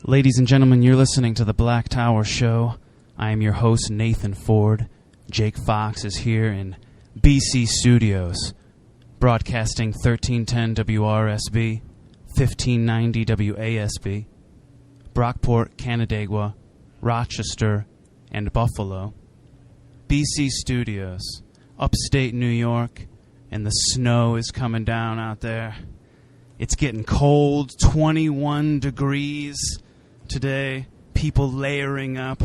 Ladies and gentlemen, you're listening to The Black Tower Show. I am your host, Nathan Ford. Jake Fox is here in BC Studios, broadcasting 1310 WRSB, 1590 WASB, Brockport, Canandaigua, Rochester, and Buffalo. BC Studios, upstate New York, and the snow is coming down out there. It's getting cold, 21 degrees today. People layering up,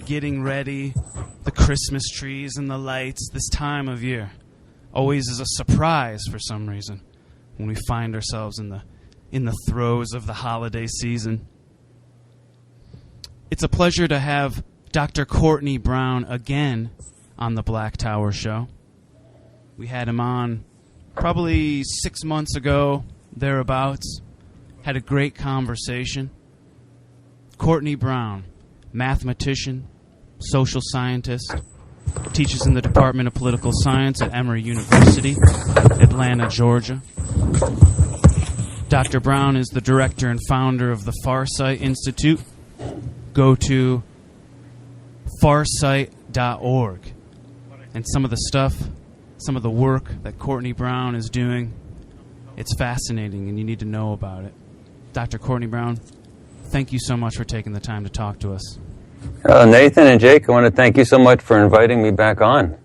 getting ready. The Christmas trees and the lights this time of year always is a surprise for some reason when we find ourselves in the throes of the holiday season. It's a pleasure to have Dr. Courtney Brown again on the Black Tower Show. We had him on probably 6 months ago, thereabouts. Had a great conversation. Courtney Brown, mathematician, social scientist, teaches in the Department of Political Science at Emory University, Atlanta, Georgia. Dr. Brown is the director and founder of the Farsight Institute. Go to farsight.org. And some of the work that Courtney Brown is doing, it's fascinating and you need to know about it. Dr. Courtney Brown, thank you so much for taking the time to talk to us. Nathan and Jake, I want to thank you so much for inviting me back on.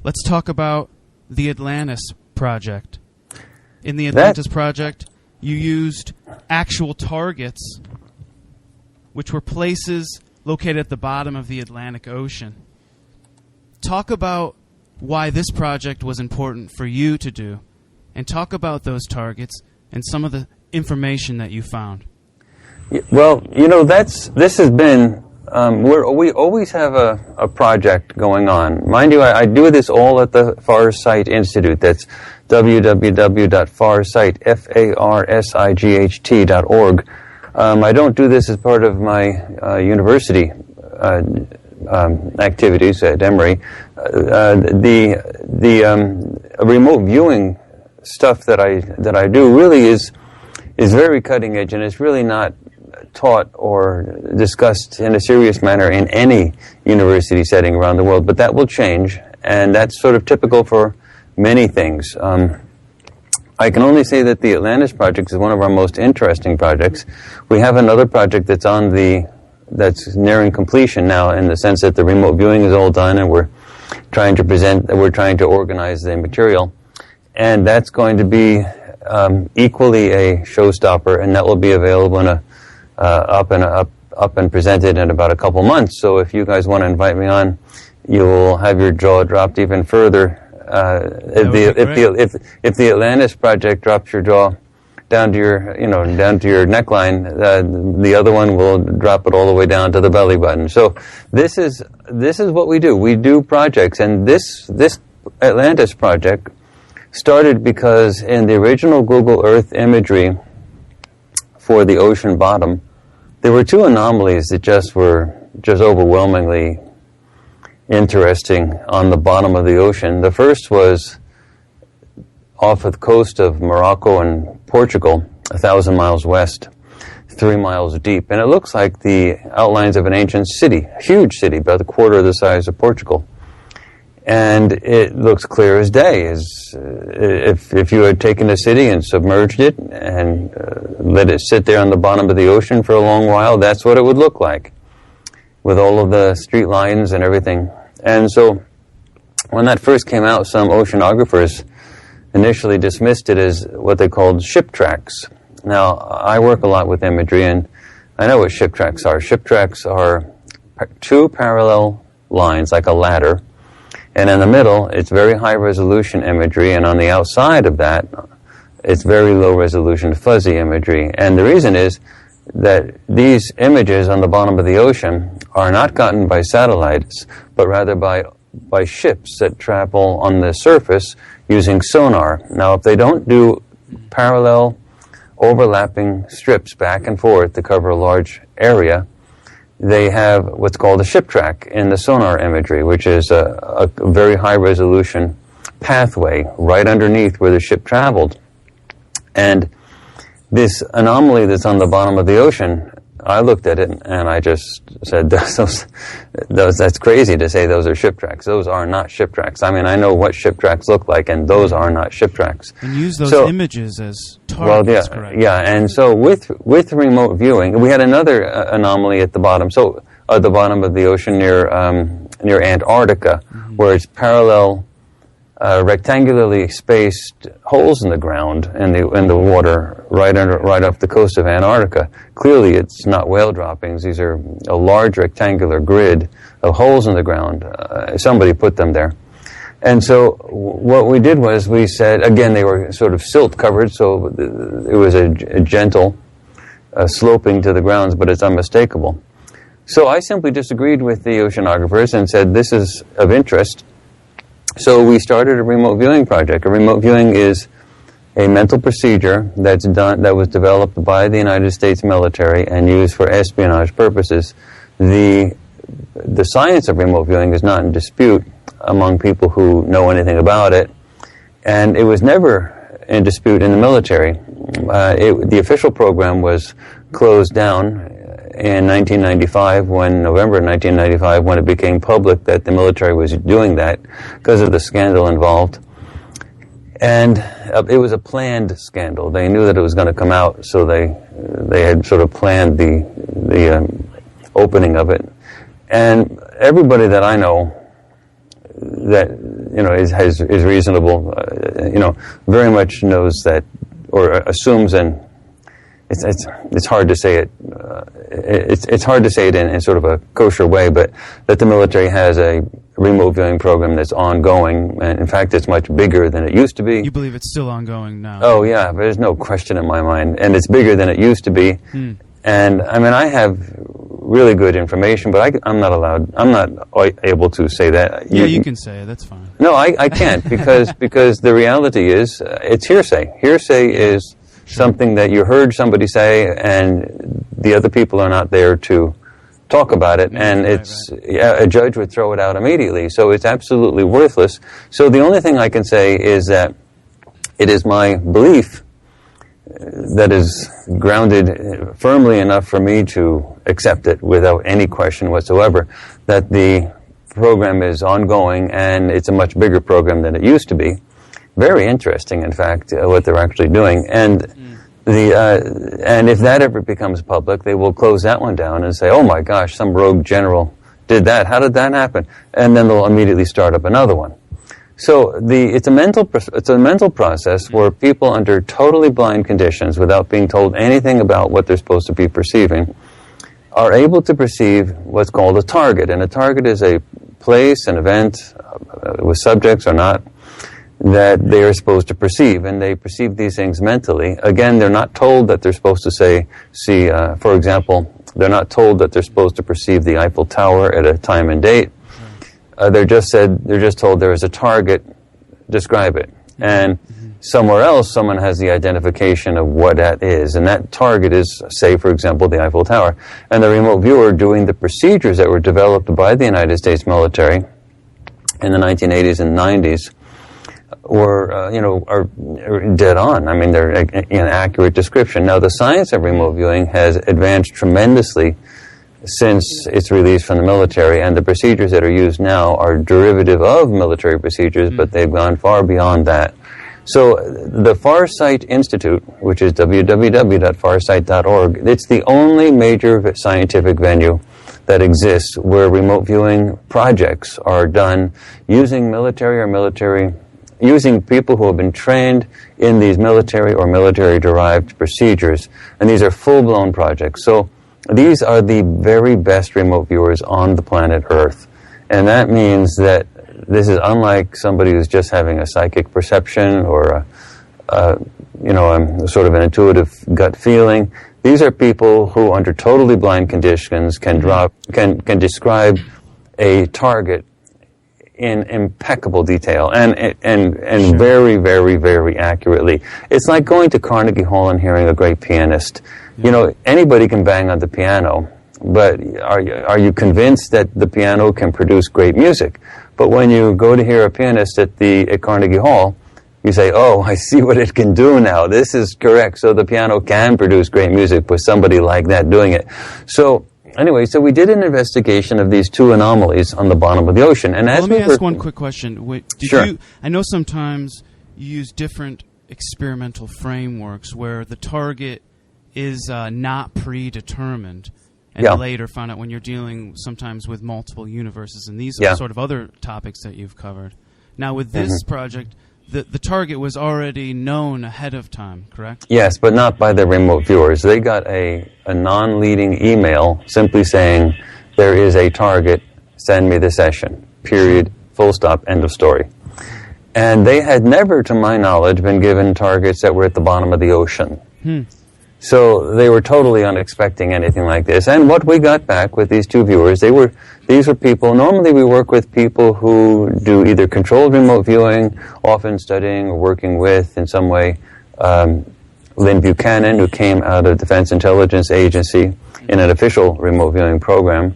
Let's talk about the Atlantis project. In the Atlantis project, you used actual targets, which were places located at the bottom of the Atlantic Ocean. Talk about why this project was important for you to do, and talk about those targets and some of the information that you found. Well, this has been, we always have a project going on. Mind you, I do this all at the Farsight Institute. That's www.farsight.org. I don't do this as part of my university activities at Emory. The remote viewing stuff that I do really is very cutting edge, and it's really not taught or discussed in a serious manner in any university setting around the world. But that will change, and that's sort of typical for many things. I can only say that the Atlantis project is one of our most interesting projects. We have another project that's nearing completion now, in the sense that the remote viewing is all done, and we're trying to organize the material, and that's going to be equally a showstopper, and that will be available up and presented in about a couple months. So if you guys want to invite me on, you will have your jaw dropped even further. If the Atlantis project drops your jaw down to your neckline, the other one will drop it all the way down to the belly button. So this is what we do. We do projects, and this Atlantis project started because in the original Google Earth imagery for the ocean bottom, there were two anomalies that were overwhelmingly interesting on the bottom of the ocean. The first was off of the coast of Morocco and Portugal, 1,000 miles west, 3 miles deep. And it looks like the outlines of an ancient city, a huge city, about a quarter of the size of Portugal. And it looks clear as day. If you had taken a city and submerged it and let it sit there on the bottom of the ocean for a long while, that's what it would look like, with all of the street lines and everything. And so when that first came out, some oceanographers initially dismissed it as what they called ship tracks. Now, I work a lot with imagery, and I know what ship tracks are. Ship tracks are two parallel lines, like a ladder, and in the middle, it's very high-resolution imagery, and on the outside of that, it's very low-resolution fuzzy imagery. And the reason is that these images on the bottom of the ocean are not gotten by satellites, but rather by ships that travel on the surface using sonar. Now, if they don't do parallel overlapping strips back and forth to cover a large area, they have what's called a ship track in the sonar imagery, which is a very high-resolution pathway right underneath where the ship traveled. And this anomaly that's on the bottom of the ocean I looked at it and I just said, that's crazy to say those are ship tracks. Those are not ship tracks. I mean, I know what ship tracks look like, and those are not ship tracks. And use those images as targets, correct? Yeah, and so with remote viewing, we had another anomaly at the bottom. So at the bottom of the ocean near Antarctica, where it's parallel, rectangularly spaced holes in the ground in the water right off the coast of Antarctica. Clearly, it's not whale droppings. These are a large rectangular grid of holes in the ground. Somebody put them there. And so what we did was we said, again, they were sort of silt covered, so it was a gentle sloping to the grounds, but it's unmistakable. So I simply disagreed with the oceanographers and said, this is of interest. So we started a remote viewing project. A remote viewing is a mental procedure that was developed by the United States military and used for espionage purposes. The science of remote viewing is not in dispute among people who know anything about it, and it was never in dispute in the military. The official program was closed down in November 1995, when it became public that the military was doing that because of the scandal involved. And it was a planned scandal. They knew that it was going to come out, so they had sort of planned the opening of it. And everybody that I know that is reasonable, very much knows that, or assumes, and it's hard to say it. It's hard to say it in sort of a kosher way, but that the military has a remote viewing program that's ongoing, and in fact, it's much bigger than it used to be. You believe it's still ongoing now? Oh yeah, there's no question in my mind, and it's bigger than it used to be. And I mean, I have really good information, but I'm not able to say that. Yeah, you can say it. That's fine. No, I can't because the reality is it's hearsay. Hearsay is something that you heard somebody say, and the other people are not there to talk about it, and a judge would throw it out immediately. So it's absolutely worthless. So the only thing I can say is that it is my belief that is grounded firmly enough for me to accept it without any question whatsoever, that the program is ongoing, and it's a much bigger program than it used to be. Very interesting, in fact, what they're actually doing. And and if that ever becomes public, they will close that one down and say, oh my gosh, some rogue general did that. How did that happen? And then they'll immediately start up another one. So it's a mental process where people under totally blind conditions, without being told anything about what they're supposed to be perceiving, are able to perceive what's called a target. And a target is a place, an event, with subjects or not, that they are supposed to perceive, and they perceive these things mentally. Again, they're not told that they're supposed to see, for example, they're not told that they're supposed to perceive the Eiffel Tower at a time and date. They're just told there is a target, describe it. And somewhere else, someone has the identification of what that is, and that target is, say, for example, the Eiffel Tower. And the remote viewer doing the procedures that were developed by the United States military in the 1980s and 90s are dead on. I mean, they're an accurate description. Now, the science of remote viewing has advanced tremendously since its release from the military, and the procedures that are used now are derivative of military procedures, but they've gone far beyond that. So the Farsight Institute, which is www.farsight.org, it's the only major scientific venue that exists where remote viewing projects are done using using people who have been trained in these military or military-derived procedures, and these are full-blown projects. So these are the very best remote viewers on the planet Earth, and that means that this is unlike somebody who's just having a psychic perception or sort of an intuitive gut feeling. These are people who, under totally blind conditions, can describe a target in impeccable detail and sure, very, very, very accurately. It's like going to Carnegie Hall and hearing a great pianist. Yeah. Anybody can bang on the piano, but are you convinced that the piano can produce great music? But when you go to hear a pianist at Carnegie Hall, you say, oh, I see what it can do now. This is correct. So the piano can produce great music with somebody like that doing it. So anyway, so we did an investigation of these two anomalies on the bottom of the ocean. And let me ask one quick question. Sure. I know sometimes you use different experimental frameworks where the target is not predetermined, and later found out when you're dealing sometimes with multiple universes, and these are sort of other topics that you've covered. Now with this project, the target was already known ahead of time, correct? Yes, but not by the remote viewers. They got a non-leading email simply saying, there is a target, send me the session, period, full stop, end of story. And they had never, to my knowledge, been given targets that were at the bottom of the ocean. So they were totally unexpecting anything like this. And what we got back with these two viewers, these were people, normally we work with people who do either controlled remote viewing, often studying or working with, in some way, Lynn Buchanan, who came out of Defense Intelligence Agency in an official remote viewing program.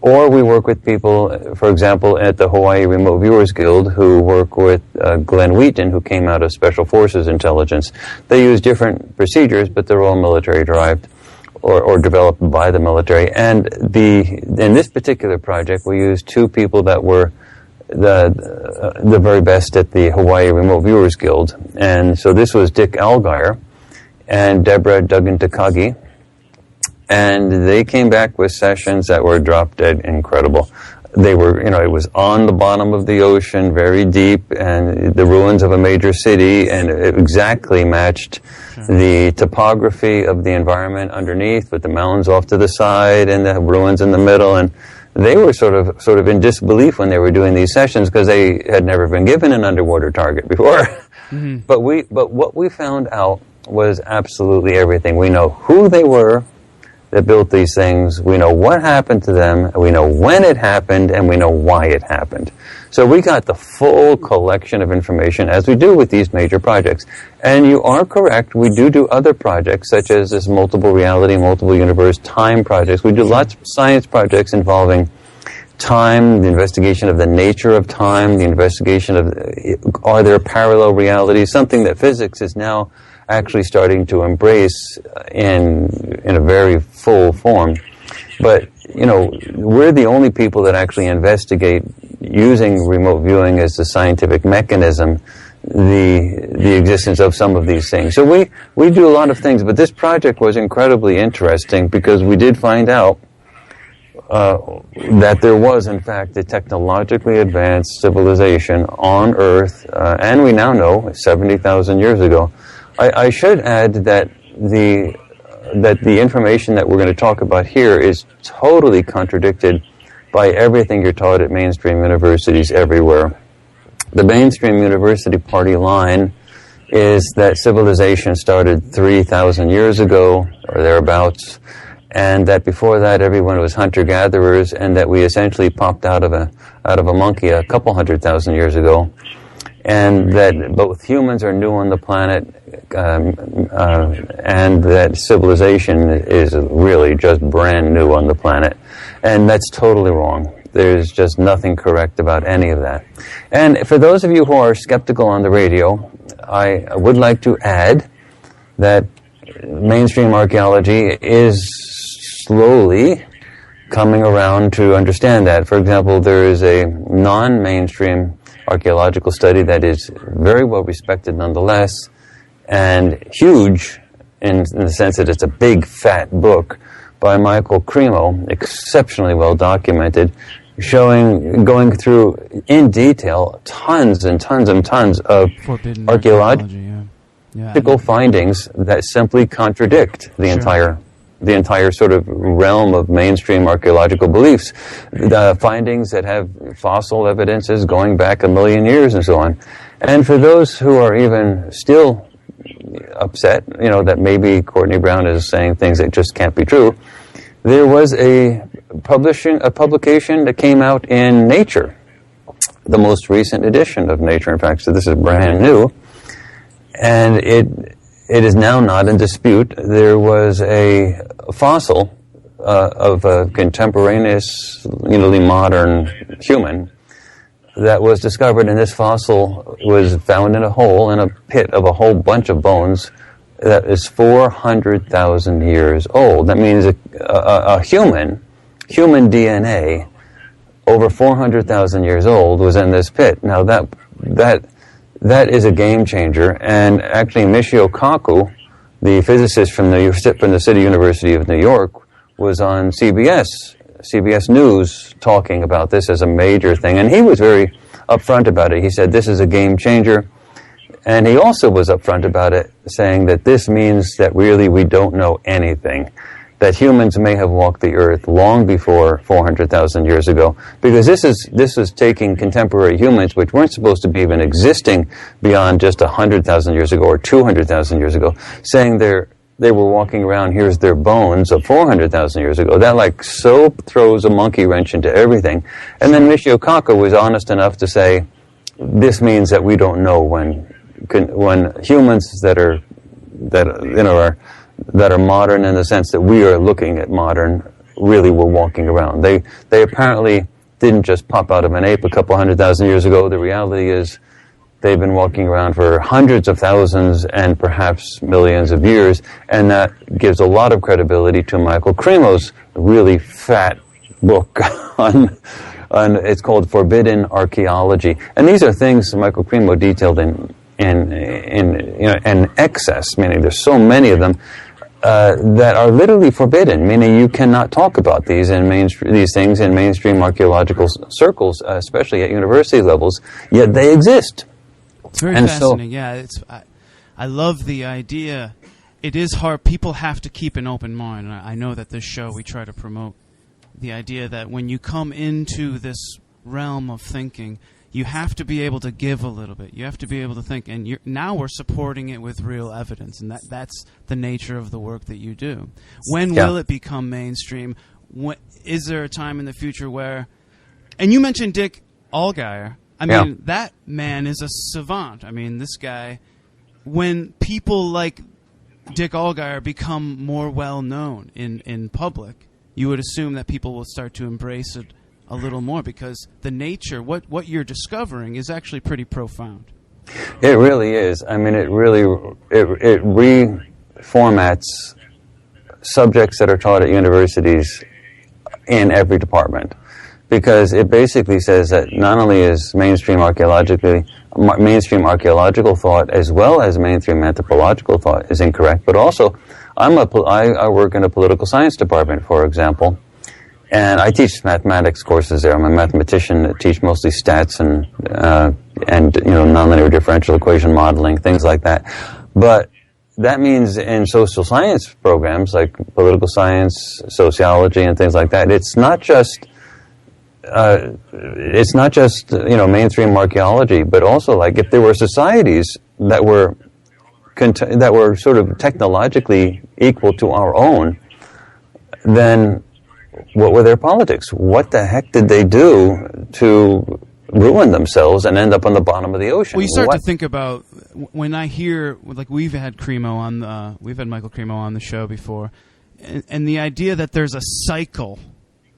Or we work with people, for example, at the Hawaii Remote Viewers Guild, who work with Glenn Wheaton, who came out of Special Forces Intelligence. They use different procedures, but they're all military-derived or developed by the military. And in this particular project, we used two people that were the very best at the Hawaii Remote Viewers Guild. And so this was Dick Algire and Deborah Duggan-Takagi. And they came back with sessions that were drop dead incredible. They were, it was on the bottom of the ocean, very deep, and the ruins of a major city, and it exactly matched the topography of the environment underneath, with the mountains off to the side and the ruins in the middle. And they were sort of in disbelief when they were doing these sessions, because they had never been given an underwater target before. But what we found out was absolutely everything. We know who they were that built these things, we know what happened to them, we know when it happened, and we know why it happened. So we got the full collection of information, as we do with these major projects. And you are correct, we do other projects, such as this multiple reality, multiple universe, time projects. We do lots of science projects involving time, the investigation of the nature of time, the investigation of, are there parallel realities, something that physics is now actually starting to embrace in a very full form. But, we're the only people that actually investigate, using remote viewing as the scientific mechanism, the existence of some of these things. So we do a lot of things, but this project was incredibly interesting because we did find out that there was, in fact, a technologically advanced civilization on Earth, and we now know, 70,000 years ago. I should add that the information that we're going to talk about here is totally contradicted by everything you're taught at mainstream universities everywhere. The mainstream university party line is that civilization started 3,000 years ago, or thereabouts, and that before that everyone was hunter-gatherers, and that we essentially popped out of a monkey a couple 100,000 years ago. And that both humans are new on the planet, and that civilization is really just brand new on the planet. And that's totally wrong. There's just nothing correct about any of that. And for those of you who are skeptical on the radio, I would like to add that mainstream archaeology is slowly coming around to understand that. For example, there is a non-mainstream archaeological study that is very well respected nonetheless, and huge in the sense that it's a big, fat book by Michael Cremo, exceptionally well documented, going through in detail tons and tons and tons of archaeological findings that simply contradict the entire sort of realm of mainstream archaeological beliefs. The findings that have fossil evidences going back 1 million years and so on. And for those who are even still upset, that maybe Courtney Brown is saying things that just can't be true, there was a publication that came out in Nature, the most recent edition of Nature, in fact, so this is brand new, and it is now not in dispute. There was a fossil of a contemporaneous, modern human that was discovered, and this fossil was found in a pit of a whole bunch of bones that is 400,000 years old. That means a human DNA over 400,000 years old was in this pit. Now that is a game changer, and actually Michio Kaku, the physicist from the City University of New York, was on CBS News talking about this as a major thing, and he was very upfront about it. He said this is a game changer, and he also was upfront about it, saying that this means that really we don't know anything, that humans may have walked the earth long before 400,000 years ago, because this is taking contemporary humans, which weren't supposed to be even existing beyond just 100,000 years ago or 200,000 years ago, saying they were walking around, here's their bones of 400,000 years ago. That so throws a monkey wrench into everything. And then Michio Kaku was honest enough to say, this means that we don't know when humans that are modern in the sense that we are looking at modern really were walking around. They apparently didn't just pop out of an ape a couple 100,000 years ago. The reality is they've been walking around for hundreds of thousands and perhaps millions of years, and that gives a lot of credibility to Michael Cremo's really fat book on it's called Forbidden Archaeology. And these are things Michael Cremo detailed in excess, meaning there's so many of them that are literally forbidden, meaning you cannot talk about these things in mainstream archaeological circles, especially at university levels, yet they exist. It's very fascinating. I love the idea. It is hard. People have to keep an open mind. I know that this show we try to promote the idea that when you come into this realm of thinking, you have to be able to give a little bit. You have to be able to think. And now we're supporting it with real evidence, and that's the nature of the work that you do. When will it become mainstream? Is there a time in the future where... And you mentioned Dick Allgaier. I mean, that man is a savant. I mean, this guy... When people like Dick Allgaier become more well-known in public, you would assume that people will start to embrace it a little more, because the nature, what you're discovering is actually pretty profound. It really is. I mean, it reformats subjects that are taught at universities in every department, because it basically says that not only is mainstream archaeological thought as well as mainstream anthropological thought is incorrect, but also I work in a political science department, for example, and I teach mathematics courses there. I'm a mathematician that teach mostly stats and nonlinear differential equation modeling, things like that. But that means in social science programs like political science, sociology, and things like that, it's not just mainstream archaeology, but also like if there were societies that were sort of technologically equal to our own, then what were their politics? What the heck did they do to ruin themselves and end up on the bottom of the ocean? Well, you start to think about, when I hear, like we've had Michael Cremo on the show before, and the idea that there's a cycle,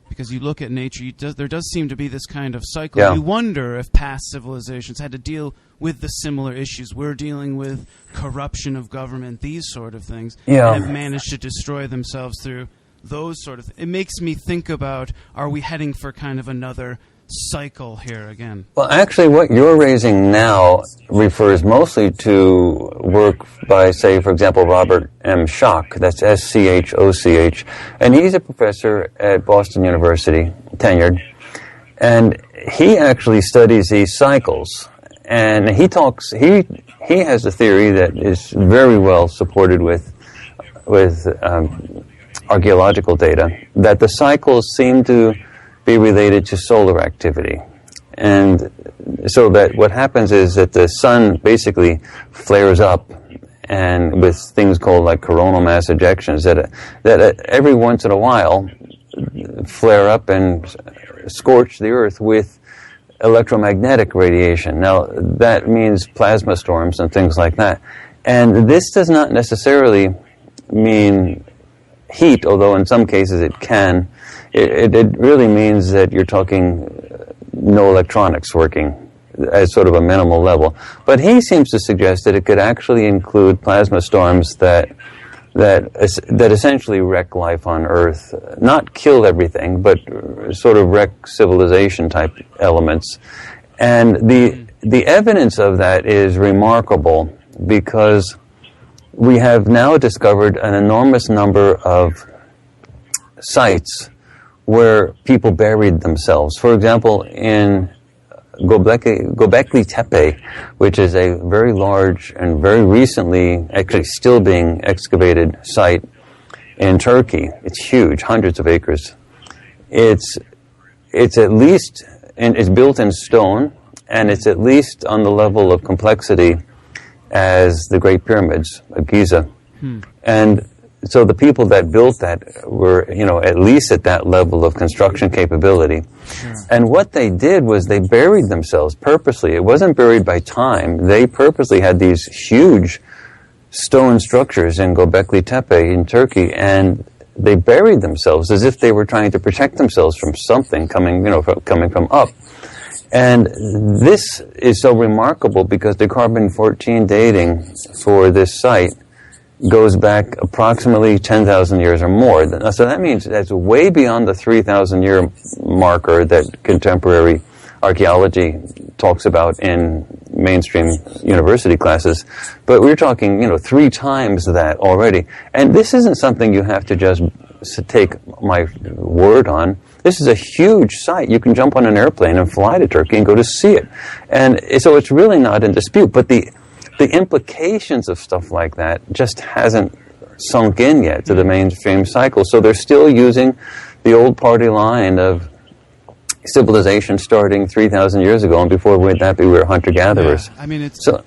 because you look at nature, there does seem to be this kind of cycle. Yeah. You wonder if past civilizations had to deal with the similar issues we're dealing with, corruption of government, these sort of things, and have managed to destroy themselves through those sort of... It makes me think about, are we heading for kind of another cycle here again? Well, actually, what you're raising now refers mostly to work by, say, for example, Robert M. Schoch. That's S-C-H-O-C-H. And he's a professor at Boston University, tenured. And he actually studies these cycles. And he has a theory that is very well supported with archaeological data, that the cycles seem to be related to solar activity. And so that what happens is that the sun basically flares up, and with things called like coronal mass ejections that every once in a while flare up and scorch the earth with electromagnetic radiation. Now that means plasma storms and things like that. And this does not necessarily mean heat, although in some cases it can. It really means that you're talking no electronics working as sort of a minimal level. But he seems to suggest that it could actually include plasma storms that essentially wreck life on Earth, not kill everything, but sort of wreck civilization type elements. And the evidence of that is remarkable because we have now discovered an enormous number of sites where people buried themselves. For example, in Göbekli Tepe, which is a very large and very recently, actually still being excavated site in Turkey. It's huge, hundreds of acres. It's at least, and it's built in stone, and it's at least on the level of complexity as the Great Pyramids of Giza. And so the people that built that were, at least at that level of construction capability. Sure. And what they did was they buried themselves purposely. It wasn't buried by time. They purposely had these huge stone structures in Göbekli Tepe in Turkey, and they buried themselves as if they were trying to protect themselves from something coming from up. And this is so remarkable because the carbon-14 dating for this site goes back approximately 10,000 years or more. So that means that's way beyond the 3,000-year marker that contemporary archaeology talks about in mainstream university classes. But we're talking, 3 times that already. And this isn't something you have to just take my word on. This is a huge site. You can jump on an airplane and fly to Turkey and go to see it. And so it's really not in dispute. But the implications of stuff like that just hasn't sunk in yet to the mainstream cycle. So they're still using the old party line of civilization starting 3,000 years ago, and before we were hunter-gatherers. Yeah, I mean, it's so,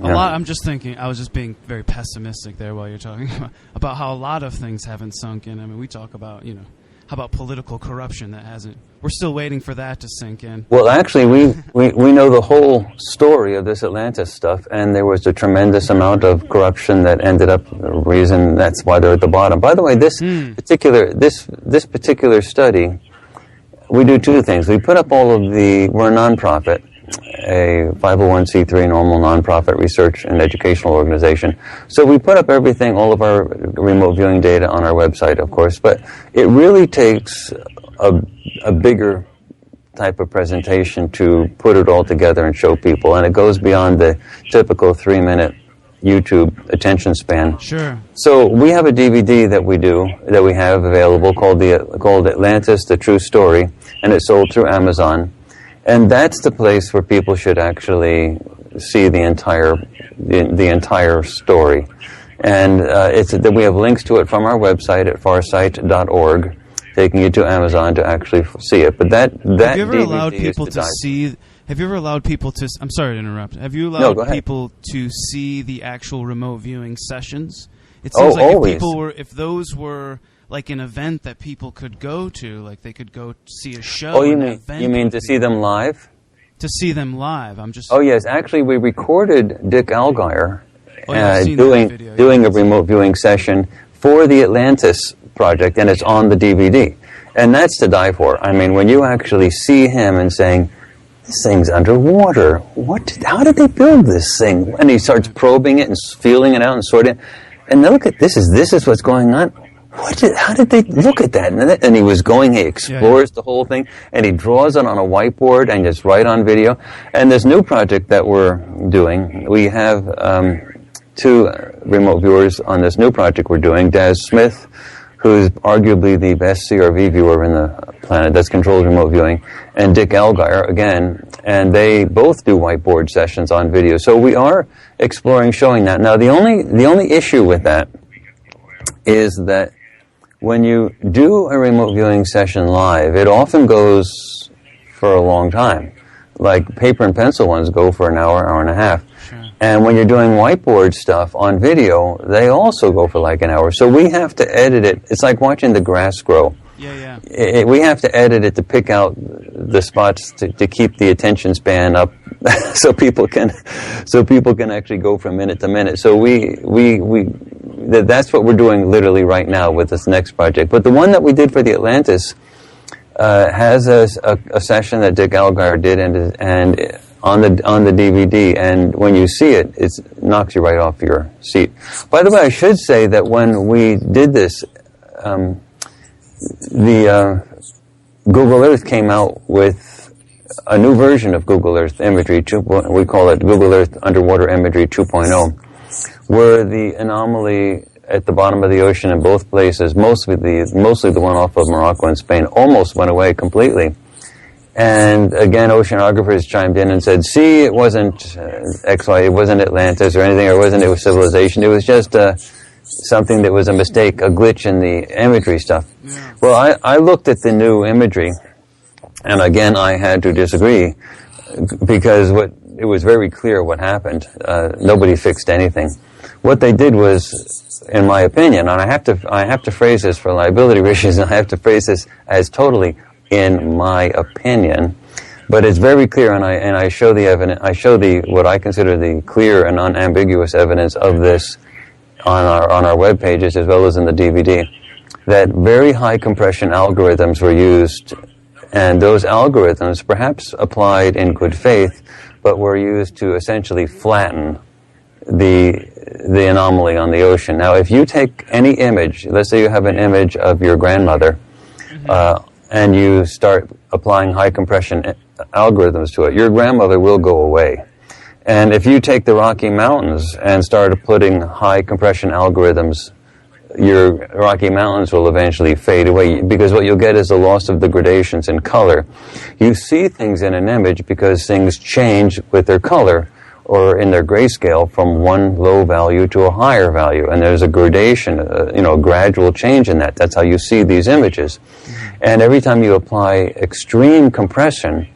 a lot. I'm just thinking, I was just being very pessimistic there while you're talking about how a lot of things haven't sunk in. I mean, we talk about, how about political corruption that hasn't? We're still waiting for that to sink in. Well, actually, we know the whole story of this Atlantis stuff, and there was a tremendous amount of corruption that ended up the reason that's why they're at the bottom. By the way, this particular study, we do 2 things. We put up we're a nonprofit, a 501c3 normal nonprofit research and educational organization. So we put up everything, all of our remote viewing data on our website, of course, but it really takes a bigger type of presentation to put it all together and show people, and it goes beyond the typical 3-minute YouTube attention span. Sure. So we have a DVD that we have available called Atlantis: The True Story, and it's sold through Amazon. And that's the place where people should actually see the entire story. And we have links to it from our website at farsight.org, taking you to Amazon to actually see it. But that have you ever DVD allowed people to see? Have you ever allowed people to? I'm sorry to interrupt. Have you allowed people to see the actual remote viewing sessions? It seems like always. if those were like an event that people could go to, like they could go see a show. Oh, you mean to see them live? To see them live. I'm just. Oh yes, actually we recorded Dick Allgaier doing a remote viewing session for the Atlantis project, and it's on the DVD. And that's to die for. I mean, when you actually see him and saying, this thing's underwater. How did they build this thing? And he starts probing it and feeling it out and sorting it. And look at this is what's going on. How did they look at that? And he explores the whole thing, and he draws it on a whiteboard and just right on video. And this new project that we're doing, we have 2 remote viewers on this new project we're doing. Daz Smith, who's arguably the best CRV viewer in the planet, that's controlled remote viewing, and Dick Allgaier, again, and they both do whiteboard sessions on video. So we are showing that. Now, the only issue with that is that when you do a remote viewing session live, it often goes for a long time. Like paper and pencil ones go for an hour and a half. Sure. And when you're doing whiteboard stuff on video, they also go for like an hour. So we have to edit it. It's like watching the grass grow. Yeah. We have to edit it to pick out the spots to keep the attention span up, so people can actually go from minute to minute. So that's what we're doing literally right now with this next project. But the one that we did for the Atlantis, has a session that Dick Algar did, and on the DVD, and when you see it, it knocks you right off your seat. By the way, I should say that when we did this, Google Earth came out with a new version of Google Earth imagery. We call it Google Earth Underwater Imagery 2.0, where the anomaly at the bottom of the ocean in both places, mostly the one off of Morocco and Spain, almost went away completely. And again, oceanographers chimed in and said, see, it wasn't XY, it wasn't Atlantis or anything, or it was civilization, it was just something that was a mistake, a glitch in the imagery stuff. Yeah. Well, I looked at the new imagery, and again, I had to disagree, because it was very clear what happened. Nobody fixed anything. What they did was, in my opinion, and I have to phrase this for liability reasons, and I have to phrase this as totally in my opinion, but it's very clear, and I show the evidence. I show what I consider the clear and unambiguous evidence of this on our web pages as well as in the DVD. That very high compression algorithms were used, and those algorithms, perhaps applied in good faith, but were used to essentially flatten the anomaly on the ocean. Now, if you take any image, let's say you have an image of your grandmother. And you start applying high compression algorithms to it, your grandmother will go away. And if you take the Rocky Mountains and start putting high compression algorithms, your Rocky Mountains will eventually fade away, because what you'll get is a loss of the gradations in color. You see things in an image because things change with their color or in their grayscale from one low value to a higher value, and there's a gradation, a gradual change in that. That's how you see these images. And every time you apply extreme compression,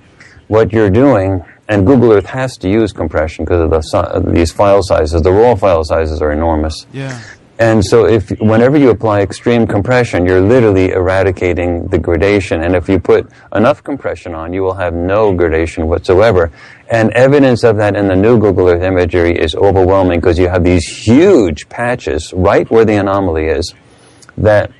what you're doing, and Google Earth has to use compression because of these file sizes. The raw file sizes are enormous. Yeah. And so whenever you apply extreme compression, you're literally eradicating the gradation. And if you put enough compression on, you will have no gradation whatsoever. And evidence of that in the new Google Earth imagery is overwhelming, because you have these huge patches right where the anomaly is that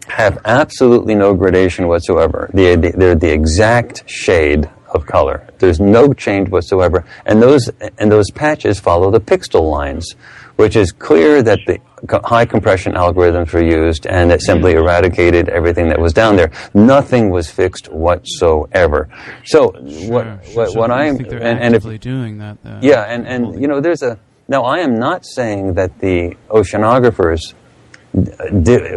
have absolutely no gradation whatsoever. They're the exact shade of color. There's no change whatsoever. And those patches follow the pixel lines, which is clear that the high compression algorithms were used, and it simply eradicated everything that was down there. Nothing was fixed whatsoever. So what I think they're actively doing that, though. Yeah, and now I am not saying that the oceanographers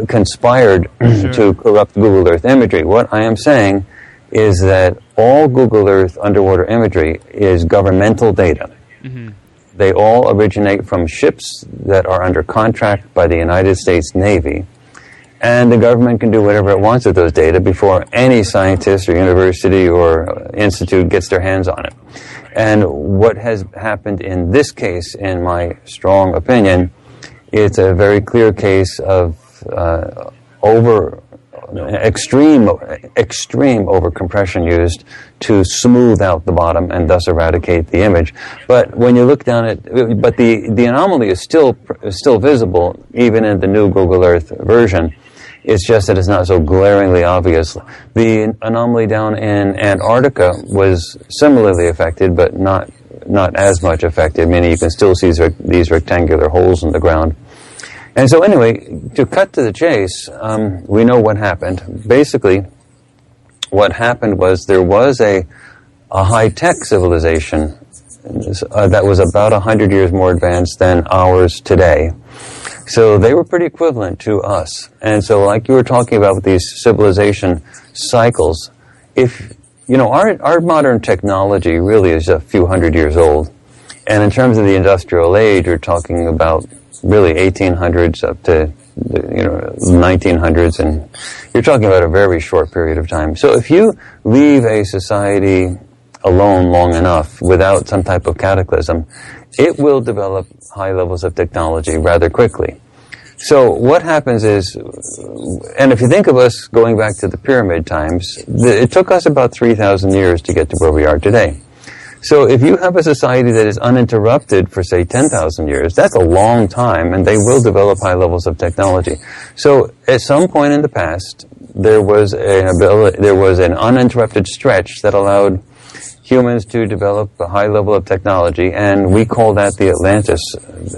conspired to corrupt Google Earth imagery. What I am saying is that all Google Earth underwater imagery is governmental data. Mm-hmm. They all originate from ships that are under contract by the United States Navy, and the government can do whatever it wants with those data before any scientist or university or institute gets their hands on it. And what has happened in this case, in my strong opinion, it's a very clear case of extreme overcompression used to smooth out the bottom and thus eradicate the image. But when you look down but the anomaly is still visible even in the new Google Earth version. It's just that it's not so glaringly obvious. The anomaly down in Antarctica was similarly affected, but not as much affected, meaning you can still see these rectangular holes in the ground. And so anyway, to cut to the chase, we know what happened. Basically, what happened was there was a high-tech civilization that was about 100 years more advanced than ours today. So they were pretty equivalent to us. And so like you were talking about with these civilization cycles, our modern technology really is a few hundred years old. And in terms of the industrial age, you're talking about really 1800s up to 1900s, and you're talking about a very short period of time. So if you leave a society alone long enough without some type of cataclysm, it will develop high levels of technology rather quickly. So what happens is, and if you think of us going back to the pyramid times, it took us about 3,000 years to get to where we are today. So if you have a society that is uninterrupted for, say, 10,000 years, that's a long time, and they will develop high levels of technology. So at some point in the past, there was an uninterrupted stretch that allowed humans to develop a high level of technology, and we call that the Atlantis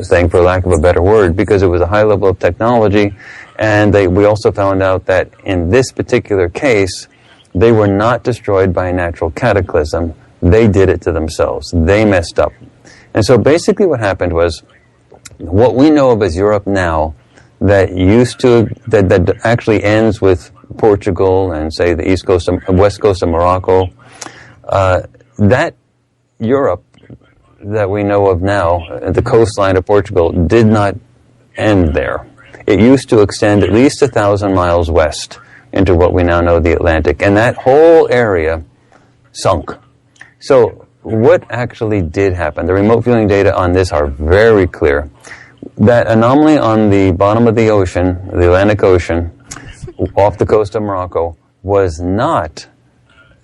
thing, for lack of a better word, because it was a high level of technology, and we also found out that in this particular case, they were not destroyed by a natural cataclysm. They did it to themselves. They messed up. And so basically what happened was, what we know of as Europe now, that actually ends with Portugal and, say, the west coast of Morocco, that Europe that we know of now, the coastline of Portugal, did not end there. It used to extend at least 1,000 miles west into what we now know the Atlantic, and that whole area sunk. So what actually did happen? The remote viewing data on this are very clear. That anomaly on the bottom of the ocean, the Atlantic Ocean, off the coast of Morocco, was not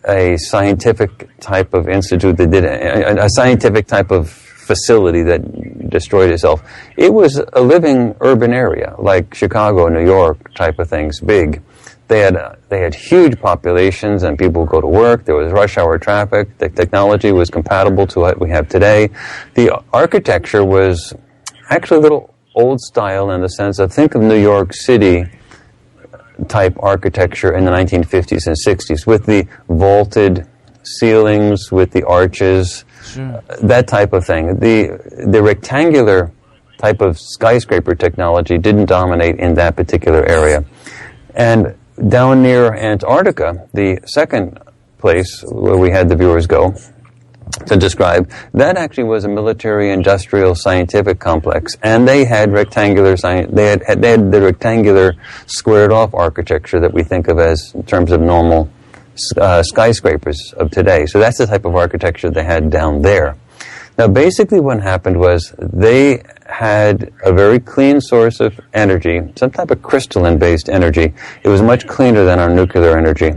a scientific type of institute that did a scientific type of facility that destroyed itself. It was a living urban area, like Chicago, New York type of things, big. They had huge populations, and people would go to work. There was rush hour traffic. The technology was compatible to what we have today. The architecture was actually a little old style in the sense of, think of New York City type architecture in the 1950s and 60s, with the vaulted ceilings, with the arches, sure, that type of thing. The rectangular type of skyscraper technology didn't dominate in that particular area. And down near Antarctica, the second place where we had the viewers go to describe, that actually was a military, industrial, scientific complex, and they had rectangular they had the rectangular squared off architecture that we think of as in terms of normal skyscrapers of today. So that's the type of architecture they had down there. Now basically what happened was they had a very clean source of energy, some type of crystalline based energy. It was much cleaner than our nuclear energy.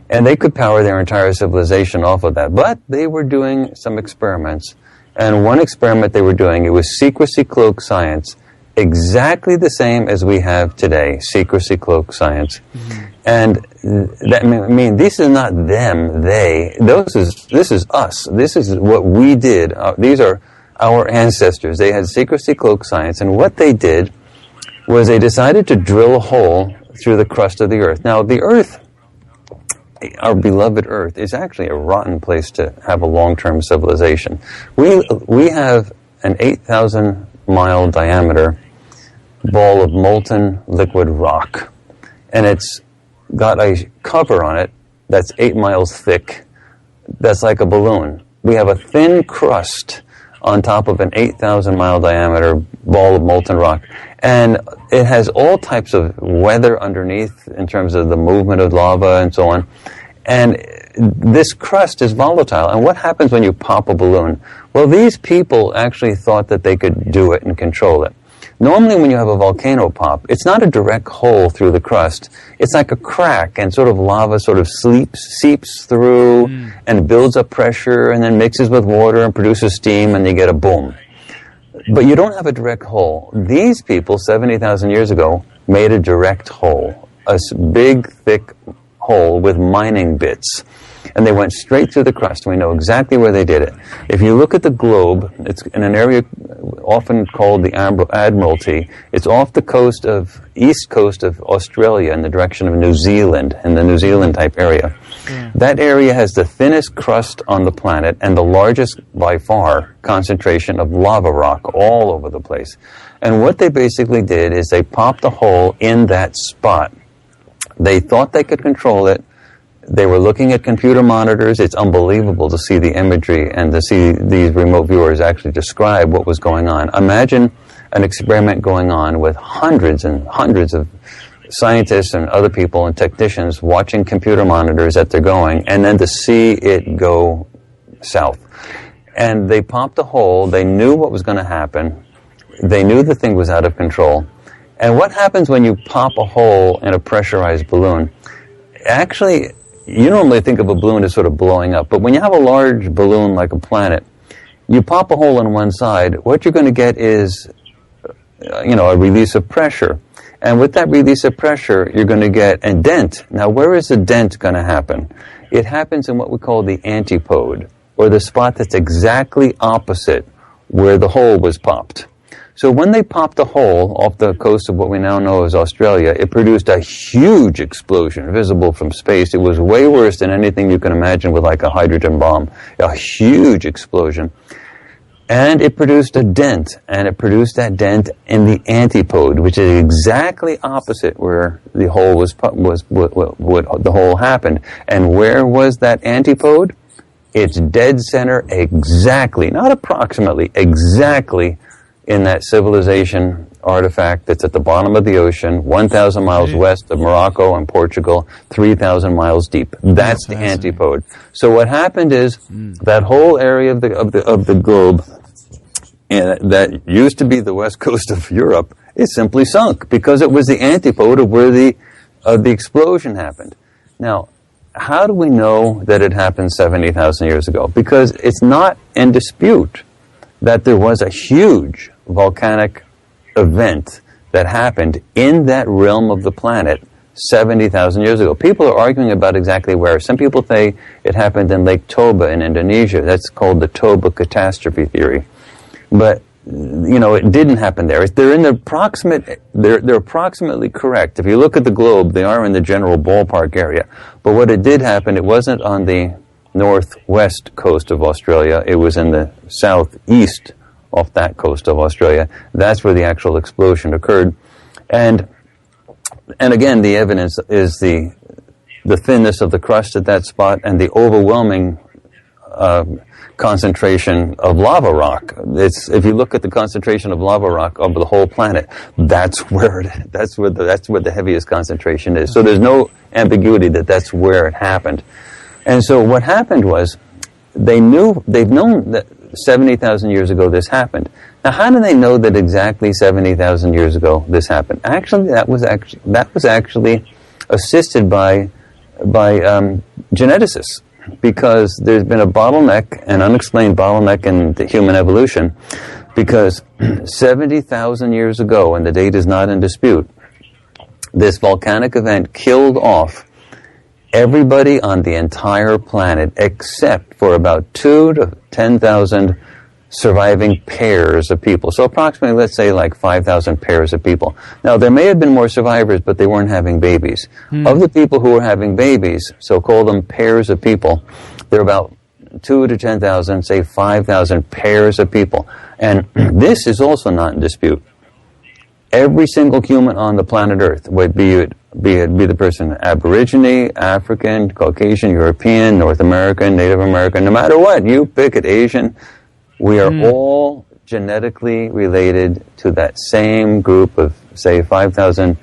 And they could power their entire civilization off of that. But they were doing some experiments. And one experiment they were doing, it was secrecy cloak science, exactly the same as we have today, secrecy cloak science. Mm-hmm. And that, I mean, this is not them, they. This is us. This is what we did. These are our ancestors. They had secrecy cloak science. And what they did was they decided to drill a hole through the crust of the Earth. Now, the Earth, our beloved Earth, is actually a rotten place to have a long-term civilization. We have an 8,000-mile diameter ball of molten liquid rock, and it's got a cover on it that's 8 miles thick, that's like a balloon. We have a thin crust on top of an 8,000-mile diameter ball of molten rock. And it has all types of weather underneath in terms of the movement of lava and so on. And this crust is volatile. And what happens when you pop a balloon? Well, these people actually thought that they could do it and control it. Normally when you have a volcano pop, it's not a direct hole through the crust. It's like a crack, and sort of lava sort of seeps through and builds up pressure and then mixes with water and produces steam, and you get a boom. But you don't have a direct hole. These people, 70,000 years ago, made a direct hole, a big, thick hole with mining bits. And they went straight through the crust. We know exactly where they did it. If you look at the globe, it's in an area often called the Admiralty. It's off the east coast of Australia in the direction of New Zealand, in the New Zealand type area. Yeah. That area has the thinnest crust on the planet and the largest, by far, concentration of lava rock all over the place. And what they basically did is they popped a hole in that spot. They thought they could control it. They were looking at computer monitors. It's unbelievable to see the imagery and to see these remote viewers actually describe what was going on. Imagine an experiment going on with hundreds and hundreds of scientists and other people and technicians watching computer monitors that they're going, and then to see it go south. And they popped a hole. They knew what was going to happen. They knew the thing was out of control. And what happens when you pop a hole in a pressurized balloon? Actually, you normally think of a balloon as sort of blowing up, but when you have a large balloon like a planet, you pop a hole on one side, what you're going to get is, a release of pressure. And with that release of pressure, you're going to get a dent. Now, where is the dent going to happen? It happens in what we call the antipode, or the spot that's exactly opposite where the hole was popped. So when they popped a hole off the coast of what we now know as Australia, it produced a huge explosion visible from space. It was way worse than anything you can imagine with like a hydrogen bomb. A huge explosion. And it produced a dent, and it produced that dent in the antipode, which is exactly opposite where the hole the hole happened. And where was that antipode? It's dead center exactly, not approximately, exactly in that civilization artifact that's at the bottom of the ocean, 1,000 miles west of Morocco and Portugal, 3,000 miles deep. That's the antipode. So what happened is that whole area of the globe that used to be the west coast of Europe, it simply sunk because it was the antipode of where the explosion happened. Now, how do we know that it happened 70,000 years ago? Because it's not in dispute that there was a huge volcanic event that happened in that realm of the planet 70,000 years ago. People are arguing about exactly where. Some people say it happened in Lake Toba in Indonesia. That's called the Toba catastrophe theory. But, it didn't happen there. They're in the approximate, they're approximately correct. If you look at the globe, they are in the general ballpark area. But what it did happen, it wasn't on the northwest coast of Australia. It was in the southeast off that coast of Australia. That's where the actual explosion occurred. And again, the evidence is the thinness of the crust at that spot and the overwhelming concentration of lava rock. If you look at the concentration of lava rock over the whole planet, that's where the heaviest concentration is. So there's no ambiguity that that's where it happened. And so what happened was they've known that 70,000 years ago this happened. Now, how do they know that exactly 70,000 years ago this happened? Actually, that was actually assisted by geneticists, because there's been a bottleneck, an unexplained bottleneck in the human evolution, because 70,000 years ago, and the date is not in dispute, this volcanic event killed off everybody on the entire planet except for about 2 to 10,000 surviving pairs of people. So approximately, let's say, like 5,000 pairs of people. Now, there may have been more survivors, but they weren't having babies. Of the people who were having babies, so call them pairs of people, there are about 2 to 10,000, say 5,000 pairs of people. And this is also not in dispute. Every single human on the planet Earth, be the person Aborigine, African, Caucasian, European, North American, Native American, no matter what, you pick it, Asian, we are all genetically related to that same group of, say, 5,000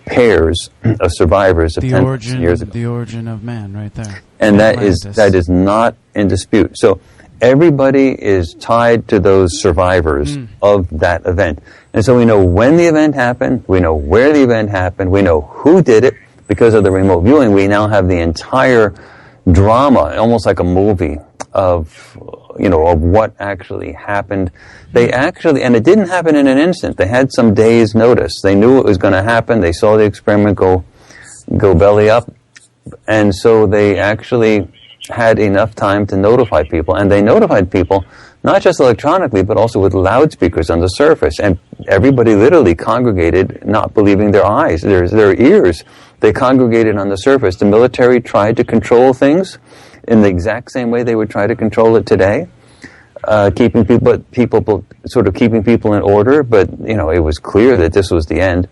pairs of survivors of 10,000 years ago. The origin of man, right there. And Atlantis. that is not in dispute. So everybody is tied to those survivors of that event. And so we know when the event happened, we know where the event happened, we know who did it. Because of the remote viewing, we now have the entire drama, almost like a movie, of what actually happened. And it didn't happen in an instant. They had some days' notice. They knew it was going to happen. They saw the experiment go belly up. And so they actually had enough time to notify people. And they notified people not just electronically, but also with loudspeakers on the surface. And everybody literally congregated, not believing their eyes, their ears. They congregated on the surface. The military tried to control things in the exact same way they would try to control it today, keeping people in order. But it was clear that this was the end.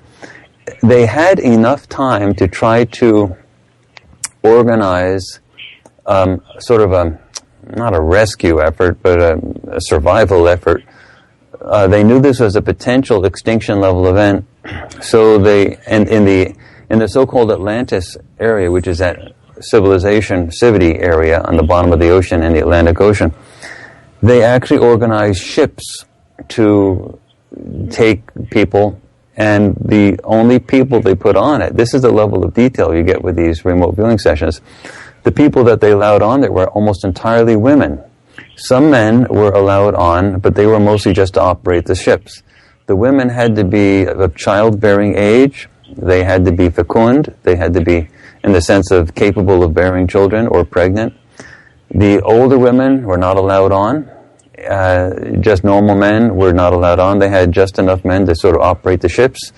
They had enough time to try to organize not a rescue effort, but a survival effort. They knew this was a potential extinction level event, so they in the so-called Atlantis area, which is that civity area on the bottom of the ocean in the Atlantic Ocean, they actually organized ships to take people, and the only people they put on it, this is the level of detail you get with these remote viewing sessions, the people that they allowed on there were almost entirely women. Some men were allowed on, but they were mostly just to operate the ships. The women had to be of childbearing age. They had to be fecund. They had to be, in the sense of capable of bearing children or pregnant. The older women were not allowed on. Just normal men were not allowed on. They had just enough men to sort of operate the ships.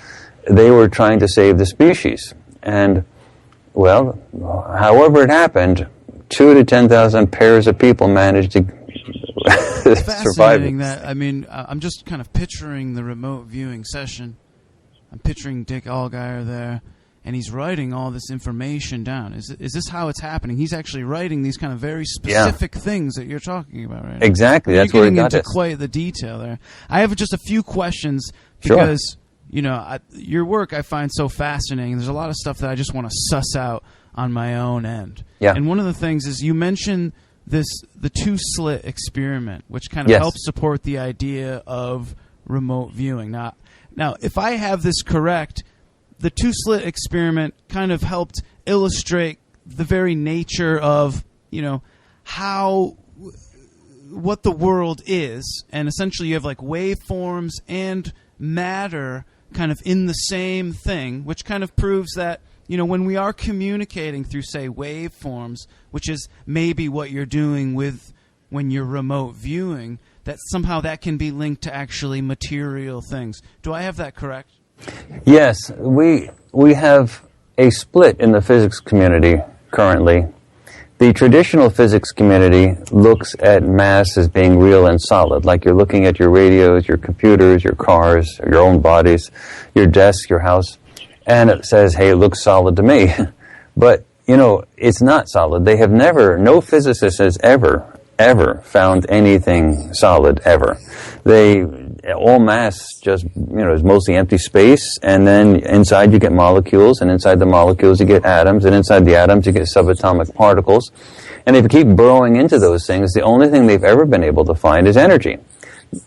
They were trying to save the species. And, well, however it happened, 2 to 10,000 pairs of people managed to survive it. That, I mean, I'm just kind of picturing the remote viewing session. I'm picturing Dick Allgaier there, and he's writing all this information down. Is this how it's happening? He's actually writing these kind of very specific things that you're talking about right now. Exactly. That's where it got us. You're getting into quite the detail there. I have just a few questions because, you know, your work I find so fascinating. There's a lot of stuff that I just want to suss out on my own end. Yeah. And one of the things is you mentioned the two-slit experiment, which kind of helps support the idea of remote viewing. Now, if I have this correct, the two-slit experiment kind of helped illustrate the very nature of, you know, what the world is, and essentially you have like waveforms and matter kind of in the same thing, which kind of proves that, you know, when we are communicating through, say, waveforms, which is maybe what you're doing when you're remote viewing, that somehow that can be linked to actually material things. Do I have that correct? Yes, we have a split in the physics community currently. The traditional physics community looks at mass as being real and solid, like you're looking at your radios, your computers, your cars, your own bodies, your desk, your house, and it says, hey, it looks solid to me. But, you know, it's not solid. They have never, no physicist has ever found anything solid, ever. All mass just, you know, is mostly empty space, and then inside you get molecules, and inside the molecules you get atoms, and inside the atoms you get subatomic particles. And if you keep burrowing into those things, the only thing they've ever been able to find is energy.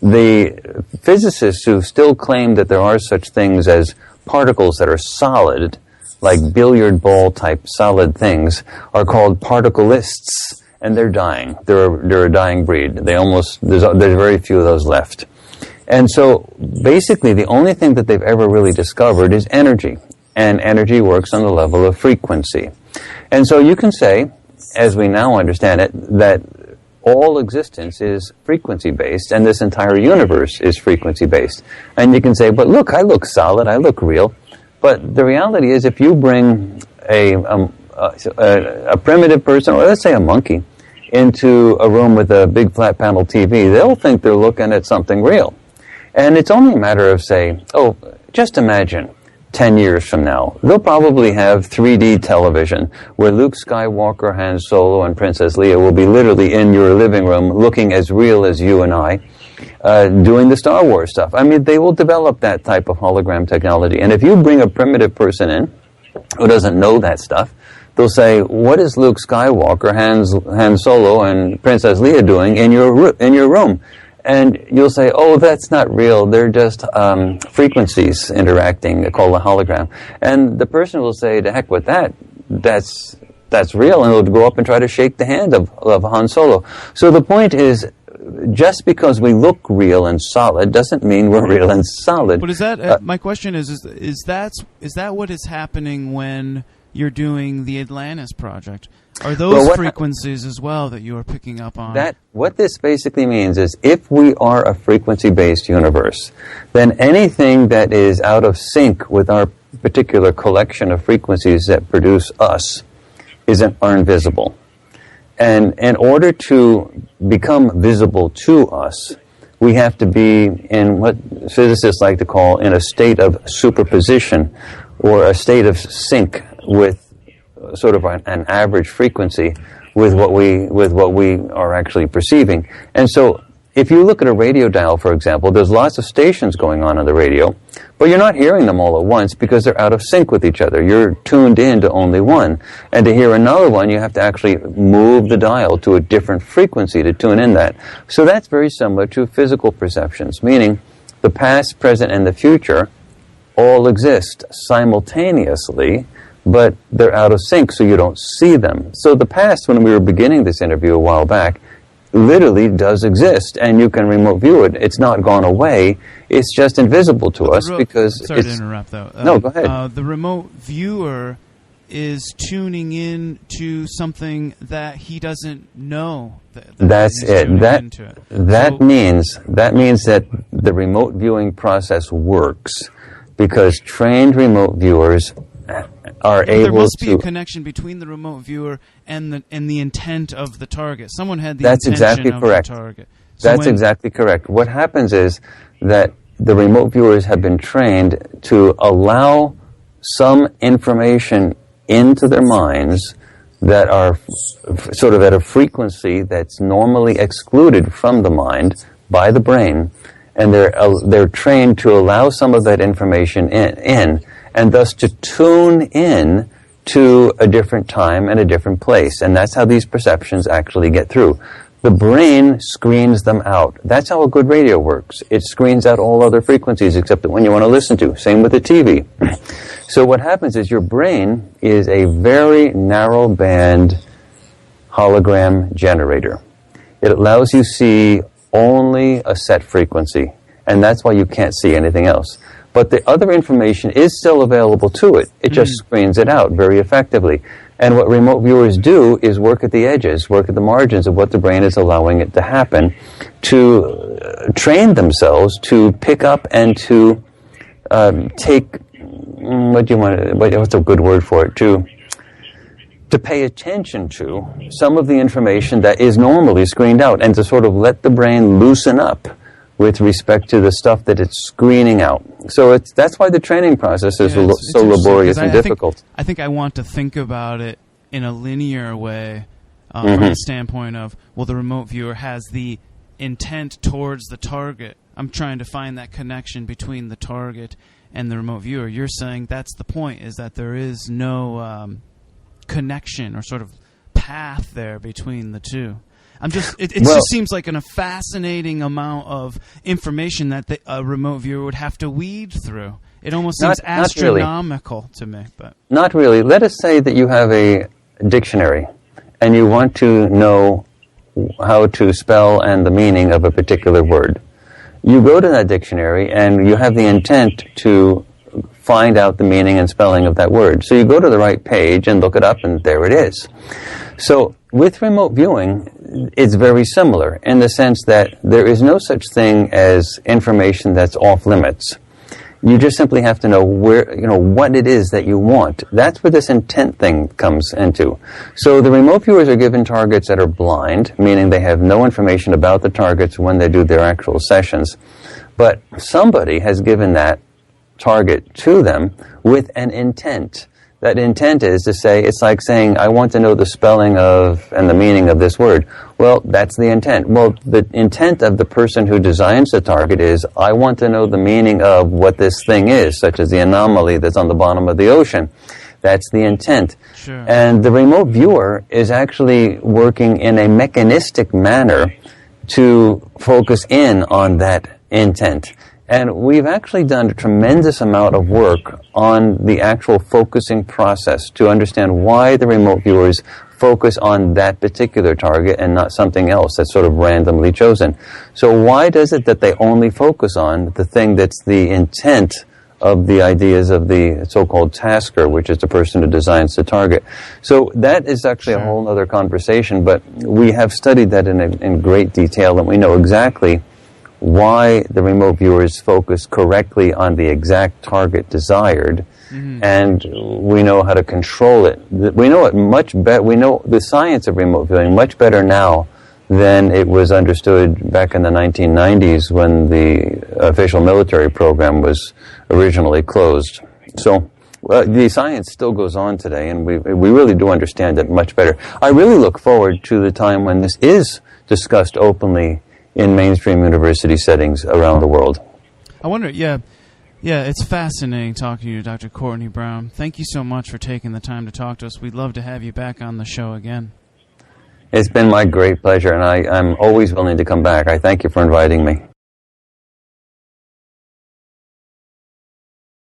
The physicists who still claim that there are such things as particles that are solid, like billiard ball type solid things, are called particleists, and they're dying. They're a dying breed. There's very few of those left. And so basically the only thing that they've ever really discovered is energy. And energy works on the level of frequency. And so you can say, as we now understand it, that all existence is frequency-based, and this entire universe is frequency-based. And you can say, but look, I look solid, I look real. But the reality is, if you bring a primitive person, or let's say a monkey, into a room with a big flat panel TV, they'll think they're looking at something real. And it's only a matter of, say, just imagine 10 years from now, they'll probably have 3D television where Luke Skywalker, Han Solo, and Princess Leia will be literally in your living room looking as real as you and I, doing the Star Wars stuff. I mean, they will develop that type of hologram technology. And if you bring a primitive person in who doesn't know that stuff, they'll say, what is Luke Skywalker, Han Solo, and Princess Leia doing in your room? And you'll say, oh, that's not real. They're just frequencies interacting, called a hologram. And the person will say, to heck with that. That's real. And they'll go up and try to shake the hand of Han Solo. So the point is, just because we look real and solid doesn't mean we're real and solid. But is that my question is that what is happening when you're doing the Atlantis project? Are those frequencies as well that you are picking up on? What this basically means is, if we are a frequency-based universe, then anything that is out of sync with our particular collection of frequencies that produce us are invisible. And in order to become visible to us, we have to be in what physicists like to call in a state of superposition, or a state of sync with sort of an average frequency with what we are actually perceiving. And so if you look at a radio dial, for example, there's lots of stations going on the radio, but you're not hearing them all at once because they're out of sync with each other. You're tuned in to only one. And to hear another one, you have to actually move the dial to a different frequency to tune in that. So that's very similar to physical perceptions, meaning the past, present, and the future all exist simultaneously, but they're out of sync, so you don't see them. So the past, when we were beginning this interview a while back, literally does exist, and you can remote view it. It's not gone away. It's just invisible to us because sorry to interrupt, though. No, go ahead. The remote viewer is tuning in to something that he doesn't know. That's it. That means that the remote viewing process works because trained remote viewers are able to. There must be a connection between the remote viewer and the intent of the target. Someone had the intention exactly of correct. the target. That's exactly correct. What happens is that the remote viewers have been trained to allow some information into their minds that are sort of at a frequency that's normally excluded from the mind by the brain, and they're trained to allow some of that information in and thus to tune in to a different time and a different place. And that's how these perceptions actually get through. The brain screens them out. That's how a good radio works. It screens out all other frequencies except the one you want to listen to. Same with the TV. So what happens is your brain is a very narrow band hologram generator. It allows you to see only a set frequency, and that's why you can't see anything else. But the other information is still available to it. It just screens it out very effectively. And what remote viewers do is work at the edges, work at the margins of what the brain is allowing it to happen, to train themselves to pick up and to take, what's a good word for it, to pay attention to some of the information that is normally screened out, and to sort of let the brain loosen up with respect to the stuff that it's screening out. So that's why the training process is so laborious and difficult. I think I want to think about it in a linear way from the standpoint of, well, the remote viewer has the intent towards the target. I'm trying to find that connection between the target and the remote viewer. You're saying that's the point, is that there is no connection or sort of path there between the two. It just seems like a fascinating amount of information that a remote viewer would have to weed through. It almost seems astronomical to me. But not really. Let us say that you have a dictionary and you want to know how to spell and the meaning of a particular word. You go to that dictionary and you have the intent to find out the meaning and spelling of that word. So you go to the right page and look it up, and there it is. So with remote viewing, it's very similar in the sense that there is no such thing as information that's off limits. You just simply have to know what it is that you want. That's where this intent thing comes into. So the remote viewers are given targets that are blind, meaning they have no information about the targets when they do their actual sessions. But somebody has given that target to them with an intent. That intent is to say, it's like saying, I want to know the spelling of and the meaning of this word. Well, that's the intent. Well, the intent of the person who designs the target is, I want to know the meaning of what this thing is, such as the anomaly that's on the bottom of the ocean. That's the intent. Sure. And the remote viewer is actually working in a mechanistic manner to focus in on that intent. And we've actually done a tremendous amount of work on the actual focusing process to understand why the remote viewers focus on that particular target and not something else that's sort of randomly chosen. So why does it that they only focus on the thing that's the intent of the ideas of the so-called tasker, which is the person who designs the target? So that is actually a whole other conversation, but we have studied that in great detail, and we know exactly why the remote viewers focus correctly on the exact target desired, and we know how to control it. We know it much better. We know the science of remote viewing much better now than it was understood back in the 1990s when the official military program was originally closed. So the science still goes on today, and we really do understand it much better. I really look forward to the time when this is discussed openly in mainstream university settings around the world. I wonder, yeah, it's fascinating talking to you, Dr. Courtney Brown. Thank you so much for taking the time to talk to us. We'd love to have you back on the show again. It's been my great pleasure, and I'm always willing to come back. I thank you for inviting me.